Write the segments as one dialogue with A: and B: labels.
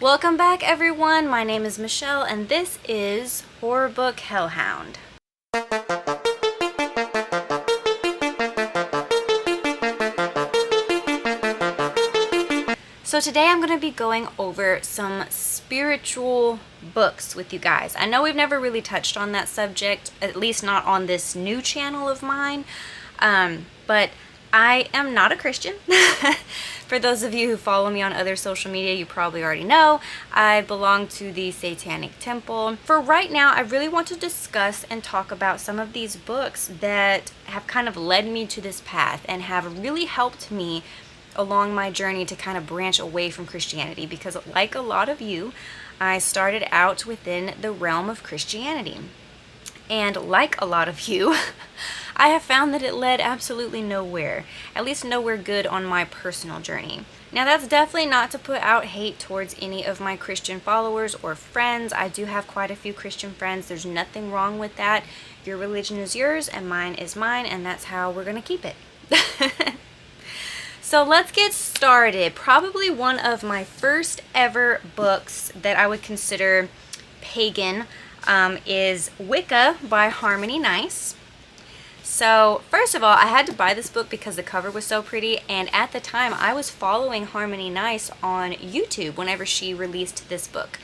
A: Welcome back, everyone. My name is Michelle, and this is Horror Book Hell Hound. So today I'm going to be going over some spiritual books with you guys. I know we've never really touched on that subject, at least not on this new channel of mine, but I am not a Christian. For those of you who follow me on other social media, you probably already know I belong to the Satanic Temple. For right now, I really want to discuss and talk about some of these books that have kind of led me to this path and have really helped me along my journey to kind of branch away from Christianity, because like a lot of you, I started out within the realm of Christianity. And like a lot of you, I have found that it led absolutely nowhere, at least nowhere good on my personal journey. Now, that's definitely not to put out hate towards any of my Christian followers or friends. I do have quite a few Christian friends. There's nothing wrong with that. Your religion is yours and mine is mine, and that's how we're going to keep it. So let's get started. Probably one of my first ever books that I would consider pagan is Wicca by Harmony Nice. So first of all, I had to buy this book because the cover was so pretty, and at the time I was following Harmony Nice on YouTube whenever she released this book.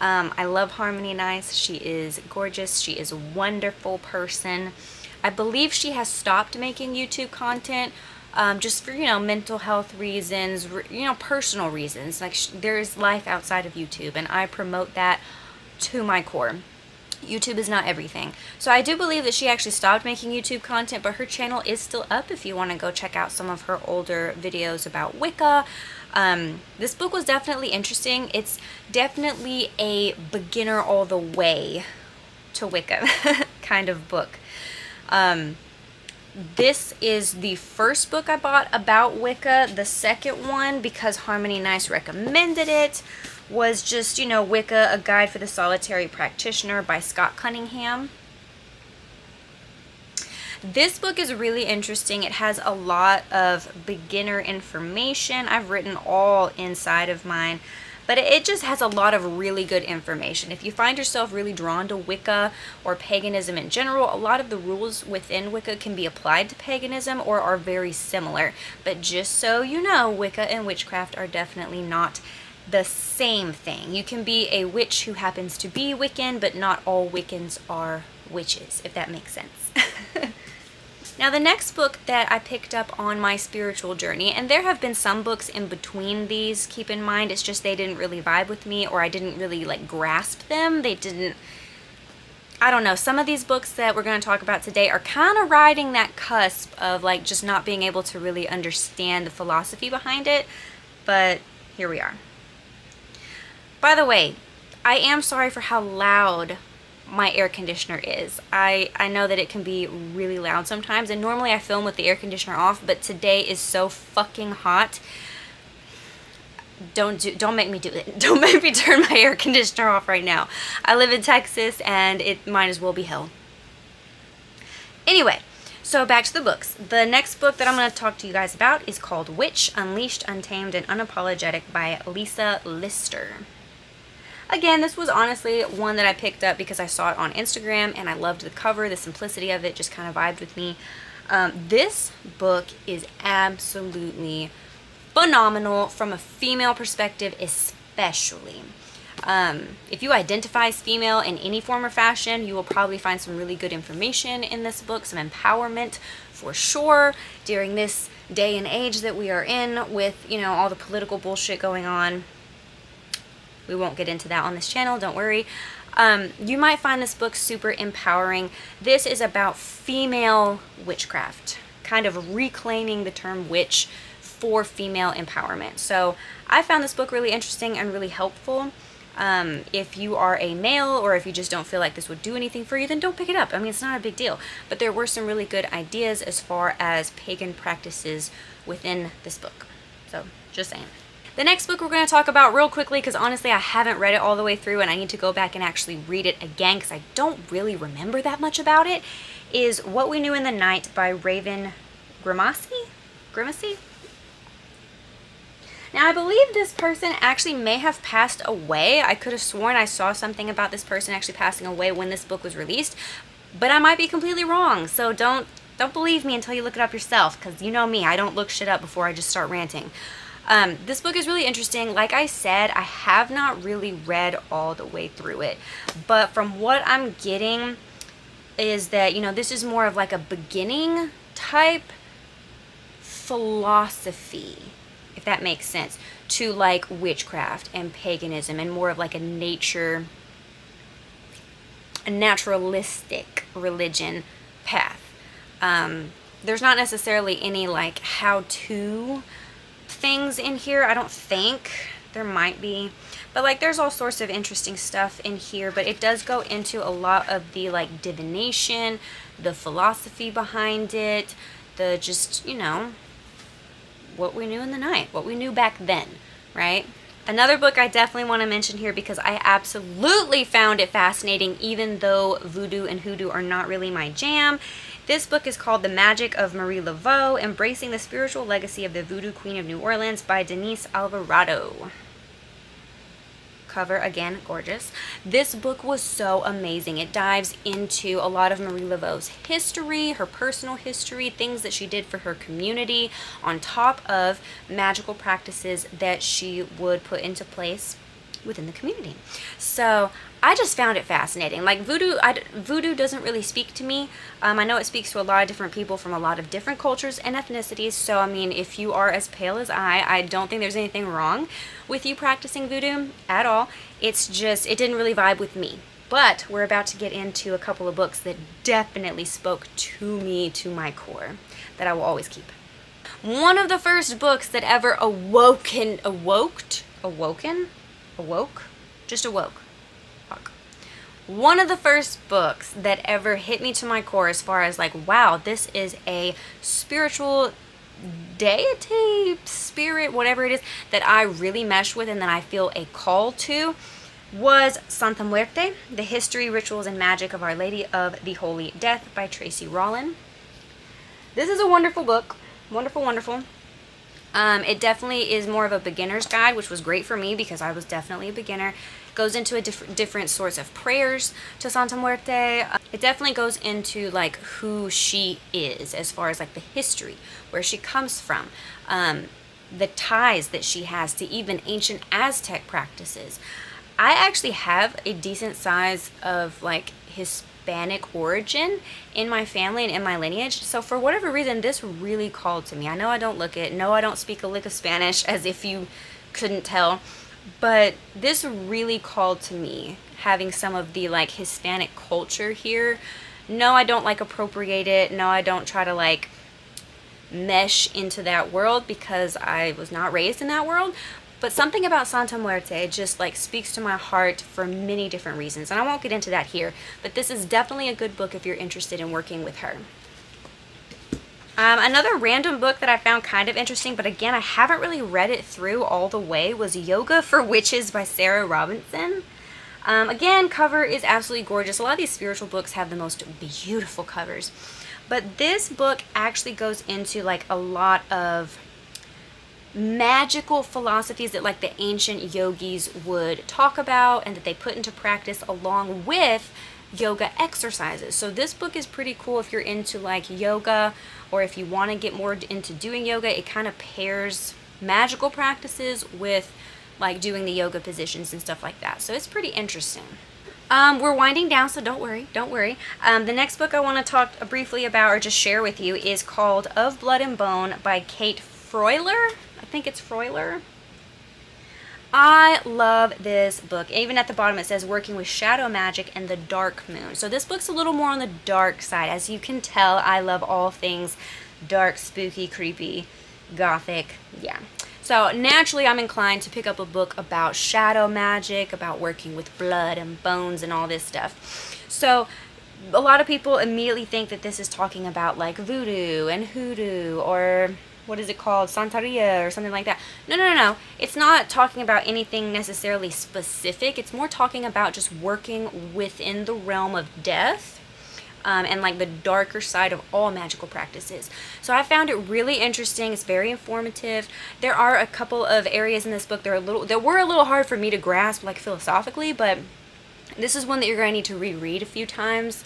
A: I love Harmony Nice. She is gorgeous. She is a wonderful person. I believe she has stopped making YouTube content just for, mental health reasons, personal reasons. Like, there's life outside of YouTube, and I promote that to my core. YouTube is not everything. So I do believe that she actually stopped making YouTube content, but her channel is still up if you want to go check out some of her older videos about Wicca. This book was definitely interesting. It's definitely a beginner all the way to Wicca kind of book. This is the first book I bought about Wicca. The second one, because Harmony Nice recommended it, was just, Wicca, A Guide for the Solitary Practitioner by Scott Cunningham. This book is really interesting. It has a lot of beginner information. I've written all inside of mine, but it just has a lot of really good information. If you find yourself really drawn to Wicca or paganism in general, a lot of the rules within Wicca can be applied to paganism or are very similar. But just so you know, Wicca and witchcraft are definitely not the same thing. You can be a witch who happens to be Wiccan, but not all Wiccans are witches, if that makes sense. Now, the next book that I picked up on my spiritual journey, and there have been some books in between these, keep in mind, it's just they didn't really vibe with me, or I didn't really grasp them. I don't know, some of these books that we're going to talk about today are kind of riding that cusp of just not being able to really understand the philosophy behind it, but here we are. By the way, I am sorry for how loud my air conditioner is. I know that it can be really loud sometimes, and normally I film with the air conditioner off, but today is so fucking hot. Don't make me do it. Don't make me turn my air conditioner off right now. I live in Texas, and it might as well be hell. Anyway, so back to the books. The next book that I'm going to talk to you guys about is called Witch, Unleashed, Untamed, and Unapologetic by Lisa Lister. Again, this was honestly one that I picked up because I saw it on Instagram and I loved the cover. The simplicity of it just kind of vibed with me. This book is absolutely phenomenal from a female perspective, especially. If you identify as female in any form or fashion, you will probably find some really good information in this book, some empowerment for sure during this day and age that we are in with, all the political bullshit going on. We won't get into that on this channel, don't worry. You might find this book super empowering. This is about female witchcraft, kind of reclaiming the term witch for female empowerment. So I found this book really interesting and really helpful. If you are a male, or if you just don't feel like this would do anything for you, then don't pick it up. I mean, it's not a big deal. But there were some really good ideas as far as pagan practices within this book. So, just saying. The next book we're going to talk about real quickly, because honestly I haven't read it all the way through and I need to go back and actually read it again because I don't really remember that much about it, is What We Knew in the Night by Raven Grimacy? Now, I believe this person actually may have passed away. I could have sworn I saw something about this person actually passing away when this book was released, but I might be completely wrong. So don't believe me until you look it up yourself, because you know me, I don't look shit up before I just start ranting. This book is really interesting. Like I said, I have not really read all the way through it, but from what I'm getting is that, you know, this is more of like a beginning type philosophy, if that makes sense, to like witchcraft and paganism, and more of like a naturalistic religion path. There's not necessarily any like how-to things in here. I don't think there might be, but like there's all sorts of interesting stuff in here, but it does go into a lot of the like divination, the philosophy behind it, the just, you know, what we knew in the night, what we knew back then, right? Another book I definitely want to mention here because I absolutely found it fascinating, even though voodoo and hoodoo are not really my jam. This book is called The Magic of Marie Laveau, Embracing the Spiritual Legacy of the Voodoo Queen of New Orleans by Denise Alvarado. Cover, again, gorgeous. This book was so amazing. It dives into a lot of Marie Laveau's history, her personal history, things that she did for her community, on top of magical practices that she would put into place within the community. So I just found it fascinating. Like voodoo doesn't really speak to me. I know it speaks to a lot of different people from a lot of different cultures and ethnicities. So I mean, if you are as pale as I don't think there's anything wrong with you practicing voodoo at all. It's just, it didn't really vibe with me. But we're about to get into a couple of books that definitely spoke to me, to my core, that I will always keep. One of the first books that ever awoke. One of the first books that ever hit me to my core as far as like, wow, this is a spiritual deity, spirit, whatever it is, that I really mesh with and that I feel a call to, was Santa Muerte, The History, Rituals, and Magic of Our Lady of the Holy Death by Tracy Rollin. This is a wonderful book. Wonderful, wonderful. It definitely is more of a beginner's guide, which was great for me because I was definitely a beginner. Goes into a different sorts of prayers to Santa Muerte. It definitely goes into like who she is as far as like the history, where she comes from, the ties that she has to even ancient Aztec practices. I actually have a decent size of like Hispanic origin in my family and in my lineage, so for whatever reason this really called to me. I know I don't look it, no I don't speak a lick of Spanish, as if you couldn't tell, but this really called to me, having some of the like Hispanic culture here. No, I don't like appropriate it, no I don't try to like mesh into that world because I was not raised in that world. But something about Santa Muerte just like speaks to my heart for many different reasons. And I won't get into that here, but this is definitely a good book if you're interested in working with her. Another random book that I found kind of interesting, but again, I haven't really read it through all the way, was Yoga for Witches by Sarah Robinson. Again, cover is absolutely gorgeous. A lot of these spiritual books have the most beautiful covers. But this book actually goes into like a lot of magical philosophies that like the ancient yogis would talk about and that they put into practice along with yoga exercises. So this book is pretty cool if you're into like yoga, or if you want to get more into doing yoga. It kind of pairs magical practices with like doing the yoga positions and stuff like that. So it's pretty interesting. We're winding down, so don't worry. The next book I want to talk briefly about or just share with you is called Of Blood and Bone by Kate Froiler. I think it's Froiler. I love this book. Even at the bottom it says working with shadow magic and the dark moon. So this book's a little more on the dark side. As you can tell, I love all things dark, spooky, creepy, gothic. Yeah. So naturally I'm inclined to pick up a book about shadow magic, about working with blood and bones and all this stuff. So a lot of people immediately think that this is talking about like voodoo and hoodoo, or what is it called, Santeria or something like that. No. It's not talking about anything necessarily specific. It's more talking about just working within the realm of death, and like the darker side of all magical practices. So I found it really interesting. It's very informative. There are a couple of areas in this book that were a little hard for me to grasp, like philosophically, but this is one that you're going to need to reread a few times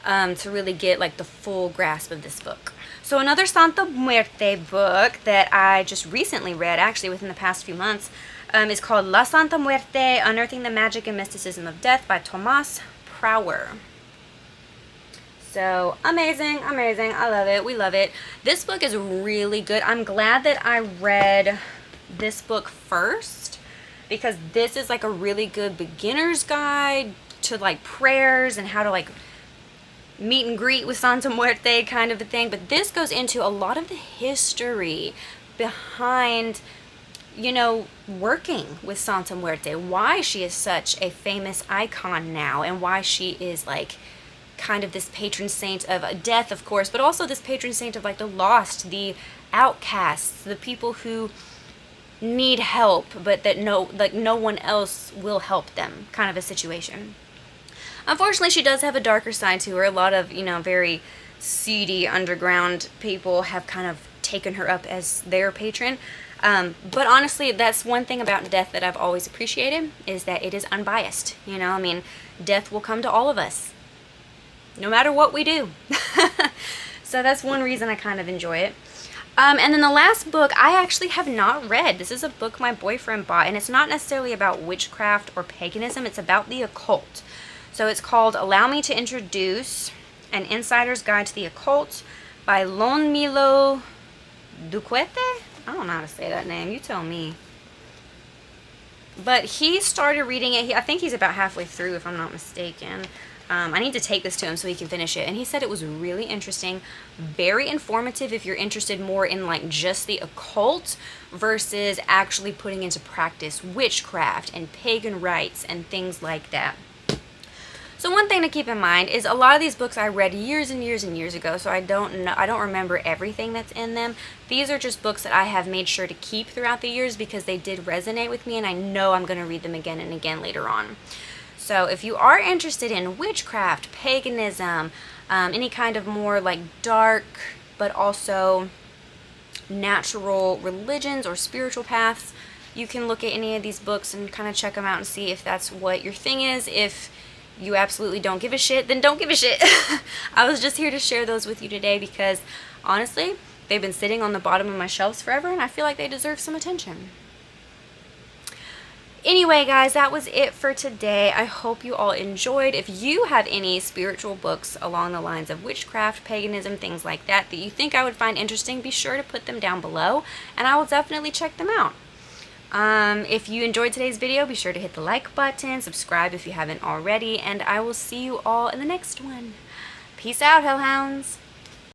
A: to really get like the full grasp of this book. So another Santa Muerte book that I just recently read, actually within the past few months, is called La Santa Muerte, Unearthing the Magic and Mysticism of Death by Thomas Prower. So amazing, amazing. I love it. We love it. This book is really good. I'm glad that I read this book first, because this is like a really good beginner's guide to like prayers and how to like meet and greet with Santa Muerte kind of a thing. But this goes into a lot of the history behind, you know, working with Santa Muerte, why she is such a famous icon now, and why she is like kind of this patron saint of death, of course, but also this patron saint of like the lost, the outcasts, the people who need help but that no one else will help them, kind of a situation. Unfortunately, she does have a darker side to her. A lot of, you know, very seedy underground people have kind of taken her up as their patron. But honestly, that's one thing about death that I've always appreciated, is that it is unbiased. You know, I mean, death will come to all of us, no matter what we do. So that's one reason I kind of enjoy it. And then the last book I actually have not read. This is a book my boyfriend bought, and it's not necessarily about witchcraft or paganism. It's about the occult. So it's called Allow Me to Introduce An Insider's Guide to the Occult by Milo Duquette. I don't know how to say that name. You tell me. But he started reading it. I think he's about halfway through, if I'm not mistaken. I need to take this to him so he can finish it. And he said it was really interesting, very informative if you're interested more in like just the occult versus actually putting into practice witchcraft and pagan rites and things like that. So one thing to keep in mind is a lot of these books I read years and years and years ago, so I don't remember everything that's in them. These are just books that I have made sure to keep throughout the years because they did resonate with me, and I know I'm going to read them again and again later on. So if you are interested in witchcraft, paganism, any kind of more like dark but also natural religions or spiritual paths, you can look at any of these books and kind of check them out and see if that's what your thing is. If you absolutely don't give a shit, then don't give a shit. I was just here to share those with you today because honestly, they've been sitting on the bottom of my shelves forever, and I feel like they deserve some attention. Anyway, guys, that was it for today. I hope you all enjoyed. If you have any spiritual books along the lines of witchcraft, paganism, things like that you think I would find interesting, be sure to put them down below, and I will definitely check them out. If you enjoyed today's video, be sure to hit the like button, subscribe if you haven't already, and I will see you all in the next one. Peace out, Hell Hounds!